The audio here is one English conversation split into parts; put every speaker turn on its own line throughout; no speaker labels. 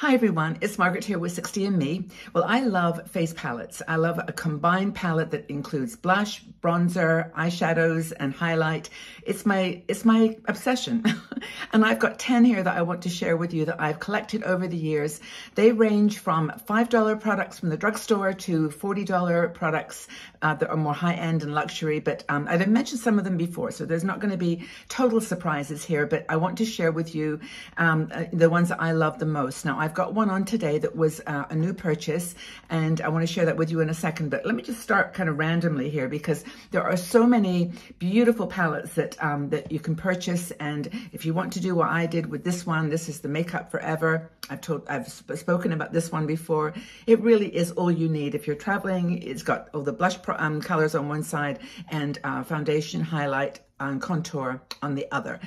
Hi everyone, it's Margaret here with 60 and Me. Well, I love face palettes. I love a combined palette that includes blush, bronzer, eyeshadows, and highlight. It's my obsession. And I've got 10 here that I want to share with you that I've collected over the years. They range from $5 products from the drugstore to $40 products that are more high-end and luxury, but I've mentioned some of them before, so there's not going to be total surprises here, but I want to share with you the ones that I love the most. Now, I've got one on today that was a new purchase, and I want to share that with you in a second, but let me just start kind of randomly here because there are so many beautiful palettes that that you can purchase. And if you want to do what I did with this one, this is the Makeup Forever. I've spoken about this one before. It really is all you need if you're traveling. It's got all the blush colors on one side and foundation, highlight, and contour on the other.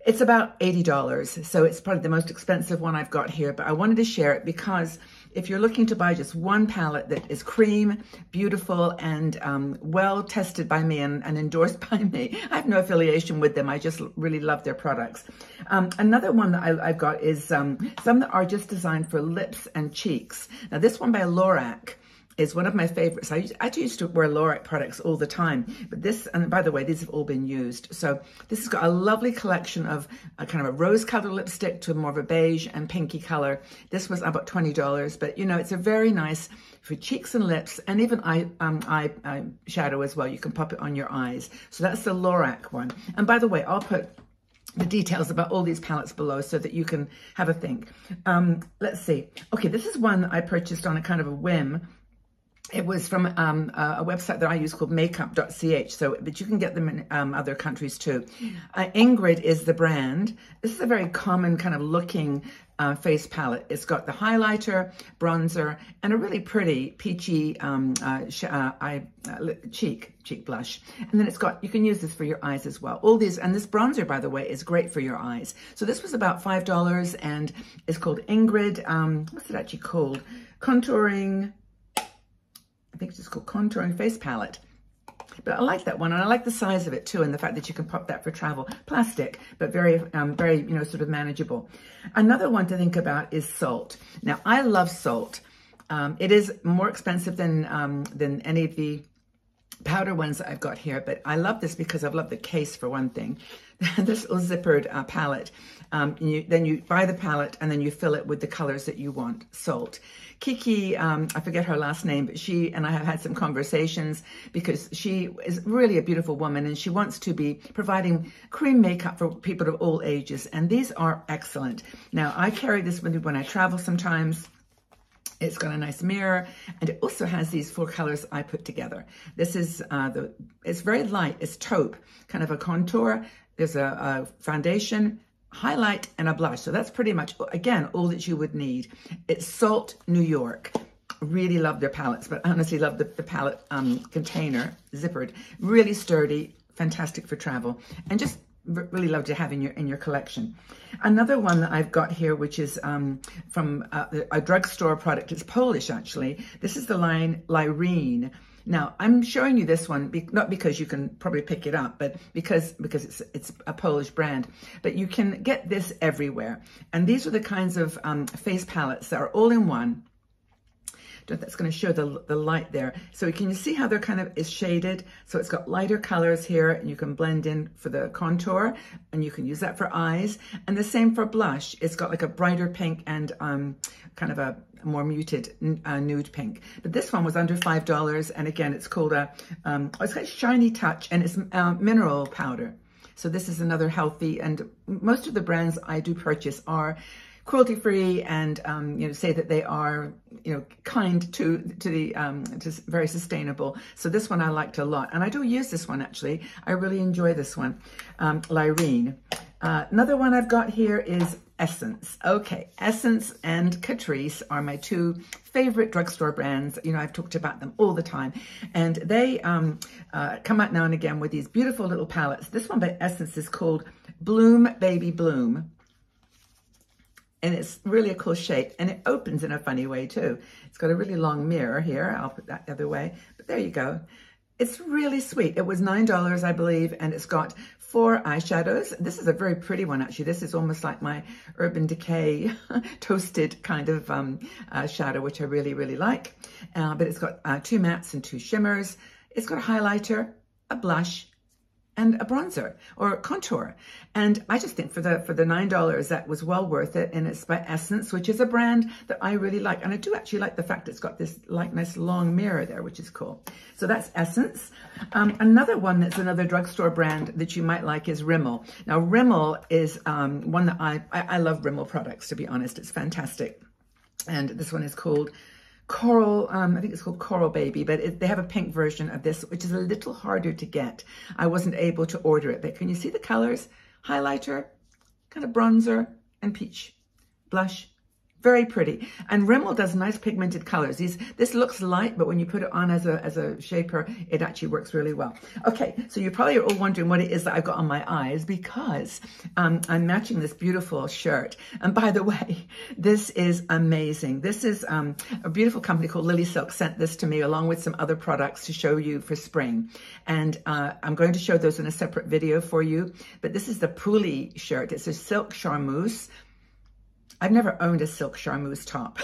It's about $80, so it's probably the most expensive one I've got here, but I wanted to share it because if you're looking to buy just one palette that is cream, beautiful, and well tested by me and endorsed by me, I have no affiliation with them. I just really love their products. Another one that I've got is some that are just designed for lips and cheeks. Now this one by Lorac is one of my favorites. I used to wear Lorac products all the time, but this, and by the way, these have all been used. So this has got a lovely collection of a kind of a rose color lipstick to more of a beige and pinky color. This was about $20, but you know, it's a very nice for cheeks and lips, and even eye shadow as well. You can pop it on your eyes. So that's the Lorac one. And by the way, I'll put the details about all these palettes below so that you can have a think. Let's see. Okay, this is one that I purchased on a kind of a whim. It was from a website that I use called makeup.ch, but you can get them in other countries too. Ingrid is the brand. This is a very common kind of looking face palette. It's got the highlighter, bronzer, and a really pretty peachy cheek blush. And then it's got, you can use this for your eyes as well. All these, and this bronzer, by the way, is great for your eyes. So this was about $5 and it's called Ingrid. What's it actually called? Contouring. I think it's just called Contouring Face Palette. But I like that one, and I like the size of it too, and the fact that you can pop that for travel. Plastic, but very, you know, sort of manageable. Another one to think about is Salt. Now, I love Salt. It is more expensive than any of the powder ones that I've got here, but I love this because I've loved the case for one thing. This little zippered palette. Then you buy the palette and then you fill it with the colors that you want. Salt. Kiki, I forget her last name, but she and I have had some conversations because she is really a beautiful woman and she wants to be providing cream makeup for people of all ages. And these are excellent. Now, I carry this with me when I travel sometimes. It's got a nice mirror, and it also has these 4 colors I put together. This is, it's very light, it's taupe, kind of a contour. There's a foundation, highlight, and a blush. So that's pretty much, again, all that you would need. It's Salt New York. Really love their palettes, but I honestly love the palette container, zippered. Really sturdy, fantastic for travel, and just really love to have in your collection. Another one that I've got here, which is from a drugstore product. It's Polish, actually. This is the line Lyrene. Now, I'm showing you this one, not because you can probably pick it up, but because it's a Polish brand. But you can get this everywhere. And these are the kinds of face palettes that are all in one. That's going to show the light there. So can you see how they're kind of is shaded? So it's got lighter colors here, and you can blend in for the contour, and you can use that for eyes. And the same for blush. It's got like a brighter pink and kind of a more muted nude pink. But this one was under $5, and again, it's called it's got Shiny Touch, and it's mineral powder. So this is another healthy, and most of the brands I do purchase are cruelty-free and you know, say that they are, you know, kind to very sustainable. So this one I liked a lot, and I do use this one actually. I really enjoy this one, Lyrene. Another one I've got here is Essence. Okay, Essence and Catrice are my 2 favorite drugstore brands. You know, I've talked about them all the time, and they come out now and again with these beautiful little palettes. This one by Essence is called Bloom Baby Bloom. And it's really a cool shape, and it opens in a funny way too. It's got a really long mirror here. I'll put that the other way, but there you go. It's really sweet. It was $9, I believe, and it's got for eyeshadows. This is a very pretty one, actually. This is almost like my Urban Decay toasted kind of shadow, which I really, really like. But it's got 2 mattes and 2 shimmers. It's got a highlighter, a blush, and a bronzer or a contour. And I just think for the $9, that was well worth it. And it's by Essence, which is a brand that I really like. And I do actually like the fact it's got this like nice long mirror there, which is cool. So that's Essence. Another one that's another drugstore brand that you might like is Rimmel. Now Rimmel is one that I love Rimmel products, to be honest. It's fantastic. And this one is called Coral, I think it's called Coral Baby, but they have a pink version of this, which is a little harder to get. I wasn't able to order it, but can you see the colors? Highlighter, kind of bronzer, and peach. Blush, very pretty. And Rimmel does nice pigmented colors. This looks light, but when you put it on as a shaper, it actually works really well. Okay, so you probably are all wondering what it is that I've got on my eyes, because I'm matching this beautiful shirt. And by the way, this is amazing. This is a beautiful company called Lily Silk sent this to me along with some other products to show you for spring. And I'm going to show those in a separate video for you. But this is the Puli shirt. It's a silk charmeuse. I've never owned a silk charmeuse top.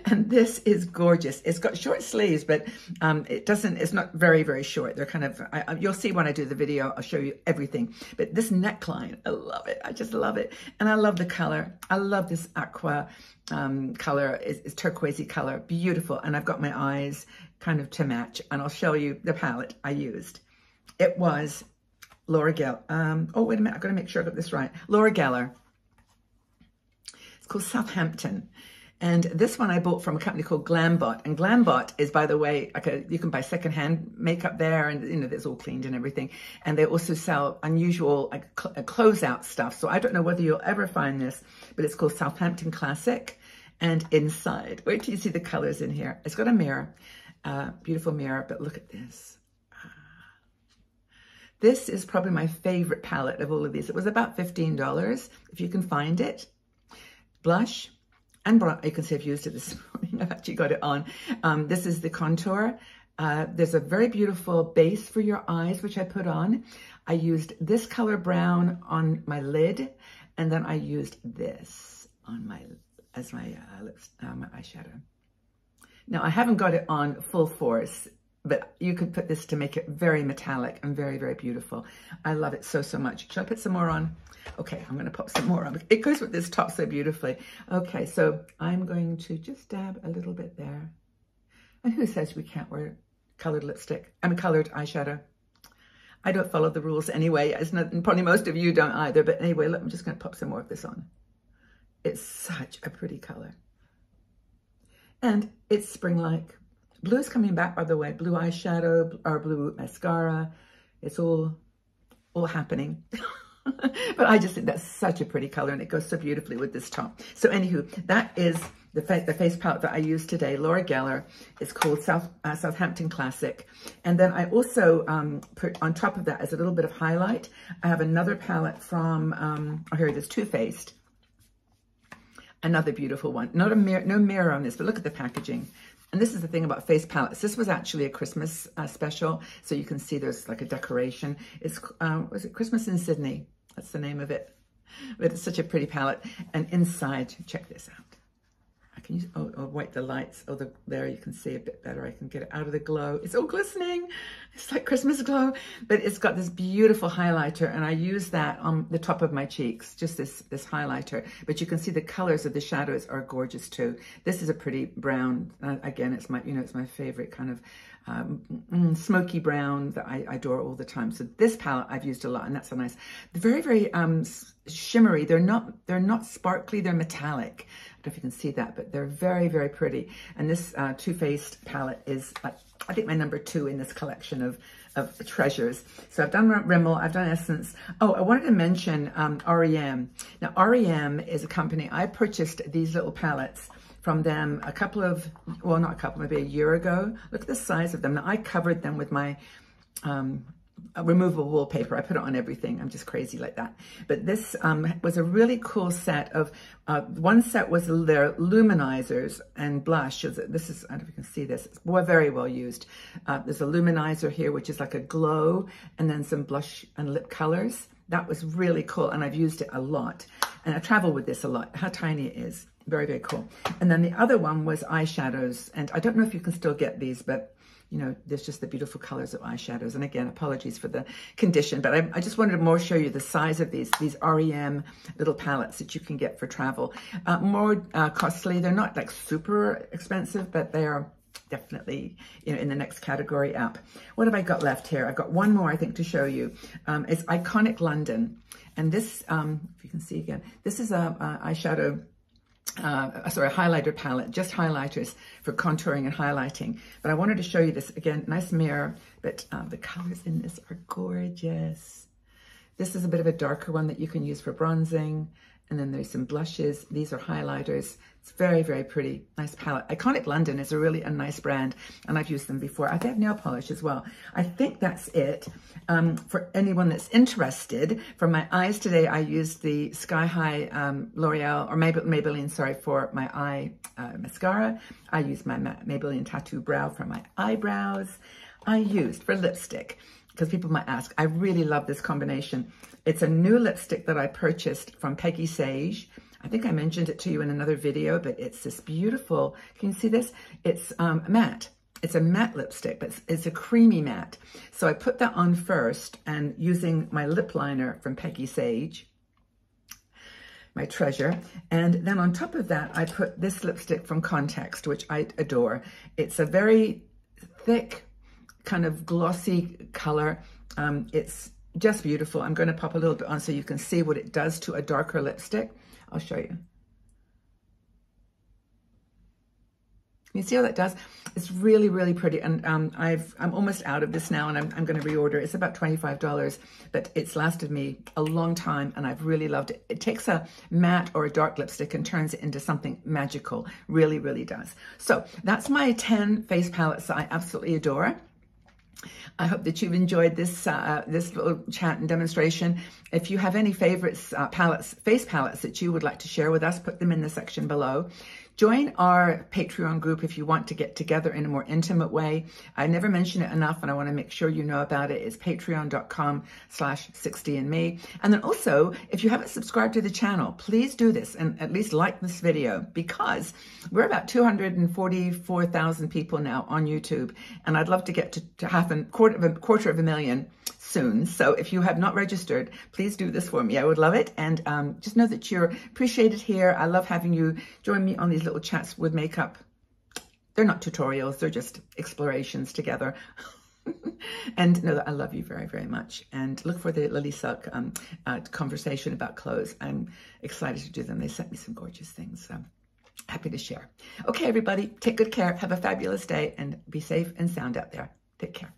And this is gorgeous. It's got short sleeves, but it's not very, very short. They're kind of, you'll see when I do the video, I'll show you everything. But this neckline, I love it. I just love it. And I love the color. I love this aqua color. It's turquoisey color. Beautiful. And I've got my eyes kind of to match. And I'll show you the palette I used. It was Laura Geller. Oh, wait a minute. I've got to make sure I got this right. Laura Geller. Called Southampton. And this one I bought from a company called Glambot. And Glambot is, by the way, you can buy secondhand makeup there, and you know, it's all cleaned and everything. And they also sell unusual closeout stuff. So I don't know whether you'll ever find this, but it's called Southampton Classic. And inside, wait till you see the colors in here. It's got a mirror, beautiful mirror, but look at this. This is probably my favorite palette of all of these. It was about $15 if you can find it. Blush and bronzer. You can see I've used it this morning. I've actually got it on. This is the contour. There's a very beautiful base for your eyes, which I put on. I used this color brown on my lid, and then I used this on my my eyeshadow. Now I haven't got it on full force, but you could put this to make it very metallic and very, very beautiful. I love it so, so much. Should I put some more on? Okay, I'm going to pop some more on. It goes with this top so beautifully. Okay, so I'm going to just dab a little bit there. And who says we can't wear colored lipstick? Colored eyeshadow. I don't follow the rules anyway. It's not, and probably most of you don't either. But anyway, look, I'm just going to pop some more of this on. It's such a pretty color. And it's spring-like. Blue is coming back, by the way. Blue eyeshadow or blue mascara. It's all happening. But I just think that's such a pretty color, and it goes so beautifully with this top. So anywho, that is the face palette that I used today. Laura Geller. It's called Southampton Classic. And then I also put on top of that as a little bit of highlight. I have another palette from, here it is, Too Faced. Another beautiful one. Not a mirror, no mirror on this, but look at the packaging. And this is the thing about face palettes. This was actually a Christmas special. So you can see there's like a decoration. It's, was it Christmas in Sydney? That's the name of it. But it's such a pretty palette. And inside, check this out. I can use, wipe the lights. There you can see a bit better. I can get it out of the glow. It's all glistening. It's like Christmas glow. But it's got this beautiful highlighter, and I use that on the top of my cheeks, just this highlighter. But you can see the colors of the shadows are gorgeous too. This is a pretty brown. Again, it's my, it's my favorite kind of smoky brown that I adore all the time. So this palette I've used a lot, and that's a nice, very, very shimmery. They're not sparkly. They're metallic. I don't know if you can see that, but they're very, very pretty. And this Too Faced palette is, I think, my number 2 in this collection of treasures. So I've done Rimmel, I've done Essence. Oh, I wanted to mention REM. Now, REM is a company. I purchased these little palettes from them maybe a year ago. Look at the size of them. Now, I covered them with my removable wallpaper. I put it on everything. I'm just crazy like that. But this was a really cool set of, one set was their luminizers and blush. This is, I don't know if you can see this, it's very well used. There's a luminizer here, which is like a glow, and then some blush and lip colors. That was really cool, and I've used it a lot. And I travel with this a lot. How tiny it is. Very, very cool. And then the other one was eyeshadows. And I don't know if you can still get these, but you know, there's just the beautiful colors of eyeshadows. And again, apologies for the condition, but I just wanted to more show you the size of these REM little palettes that you can get for travel. More costly. They're not like super expensive, but they are definitely, you know, in the next category up. What have I got left here? I've got one more, I think, to show you. It's Iconic London. And this, if you can see again, this is a eyeshadow, sorry, a highlighter palette, just highlighters for contouring and highlighting. But I wanted to show you this again, nice mirror, but the colors in this are gorgeous. This is a bit of a darker one that you can use for bronzing. And then there's some blushes. These are highlighters. It's very, very pretty. Nice palette. Iconic London is a nice brand, and I've used them before. I have nail polish as well. I think that's it. For anyone that's interested, for my eyes today, I used the Sky High L'Oreal, or Maybelline, sorry, for my eye mascara. I used my Maybelline Tattoo Brow for my eyebrows. I used for lipstick, because people might ask, I really love this combination. It's a new lipstick that I purchased from Peggy Sage. I think I mentioned it to you in another video, but it's this beautiful, can you see this? It's matte. It's a matte lipstick, but it's a creamy matte. So I put that on first, and using my lip liner from Peggy Sage, my treasure. And then on top of that, I put this lipstick from Context, which I adore. It's a very thick, kind of glossy color. It's just beautiful. I'm going to pop a little bit on so you can see what it does to a darker lipstick. I'll show you. You see how that does? It's really, really pretty. And I'm almost out of this now, and I'm going to reorder. It's about $25, but it's lasted me a long time, and I've really loved it. It takes a matte or a dark lipstick and turns it into something magical. Really, really does. So that's my 10 face palettes that I absolutely adore. I hope that you've enjoyed this this little chat and demonstration. If you have any favorites, face palettes that you would like to share with us, put them in the section below. Join our Patreon group if you want to get together in a more intimate way. I never mention it enough, and I want to make sure you know about it. It's patreon.com/60andme. And then also, if you haven't subscribed to the channel, please do this and at least like this video, because we're about 244,000 people now on YouTube, and I'd love to get to quarter of a million soon. So if you have not registered, please do this for me. I would love it. And just know that you're appreciated here. I love having you join me on these little chats with makeup. They're not tutorials. They're just explorations together. And know that I love you very, very much. And look for the Lily Silk conversation about clothes. I'm excited to do them. They sent me some gorgeous things. So happy to share. Okay, everybody, take good care. Have a fabulous day, and be safe and sound out there. Take care.